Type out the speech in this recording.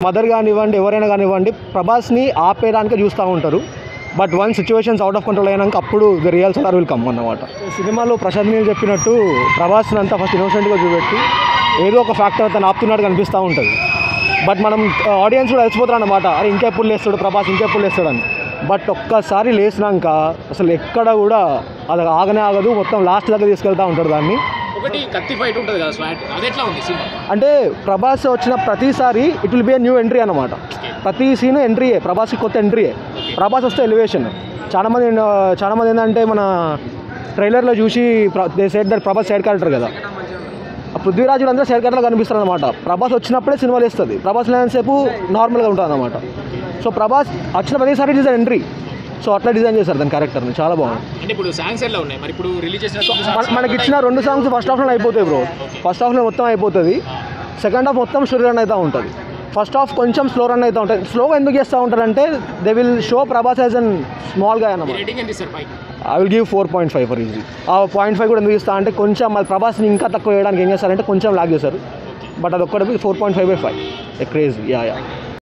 Mother కానివ్వండి ఎవరైనా కానివ్వండి ప్రభాస్ని ఆపేయడానికి చూస్తూ ఉంటారు. But one situations out of control అయినాక అప్పుడు the real star will come అన్నమాట. సినిమాలో ప్రశాంత్ నీల్ చెప్పినట్టు ప్రభాస్ని అంతా ఫస్ట్ ఇన్నోసెంట్గా చూపెట్టి ఏదో ఒక ఫ్యాక్టర్ తను ఆపుతున్నట్టు కనిపిస్తూ ఉంటుంది. బట్ మనం ఆడియన్స్ కూడా అలసిపోతారు అన్నమాట. అరే ఇంకెప్పుడు లేస్తాడు ప్రభాస్, ఇంకెప్పుడు లేస్తాడని. బట్ ఒక్కసారి లేచినాక అసలు ఎక్కడ కూడా అది ఆగనే ఆగదు, మొత్తం లాస్ట్ దగ్గర తీసుకెళ్తూ ఉంటాడు దాన్ని. ఒకటి కత్తి ఫైట్ ఉంటుంది కదా స్వాట్, అది ఎట్లా ఉంది సినిమా? అంటే ప్రభాస్ వచ్చిన ప్రతిసారి it will be a new entry అనమాట. ప్రతి సీన్ ఎంట్రీయే, ప్రభాస్కి కొత్త ఎంట్రీయే. ప్రభాస్ వస్తే ఎలివేషన్. చాలామంది ఏంటంటే మన ట్రైలర్లో చూసి they said that Prabhas side character కదా, పృథ్వీరాజులు అందరూ సైడ్ క్యారెక్టర్లో కనిపిస్తారు అనమాట. ప్రభాస్ వచ్చినప్పుడే సినిమాలు వేస్తుంది. ప్రభాస్ లేనంతసేపు నార్మల్గా ఉంటుంది అనమాట. సో ప్రభాస్ వచ్చిన ప్రతిసారి it is an entry. So అట్లా డిజైన్ చేశారు దాని క్యారెక్టర్ని, చాలా బాగుంది. అంటే ఇప్పుడు సాంగ్స్ ఎలా ఉన్నాయి మరి? ఇప్పుడు రిలీజ్ చేసిన మనకి ఇచ్చిన 2 సాంగ్స్ ఫస్ట్ హాఫ్లో అయిపోతాయి బ్రో. ఫస్ట్ హాఫ్లో మొత్తం అయిపోతుంది. సెకండ్ హాఫ్ మొత్తం స్టోరీ రన్ అవుతూ ఉంటుంది. ఫస్ట్ హాఫ్ కొంచెం స్లో రన్ అవుతూ ఉంటుంది. స్లోగా ఎందుకు చేస్తూ ఉంటారంటే they will show Prabhas as an small గా అన్నమాట. I will give 4.5 for easy. ఆ 0.5 కూడా ఎందుకు ఇస్తా అంటే కొంచెం అది ప్రభాస్ని ఇంకా తక్కువ వేయడానికి ఏం చేస్తారంటే కొంచెం లాగ్ చేశారు. బట్ అది ఒక్కటి 4.5/5 క్రేజీ. యా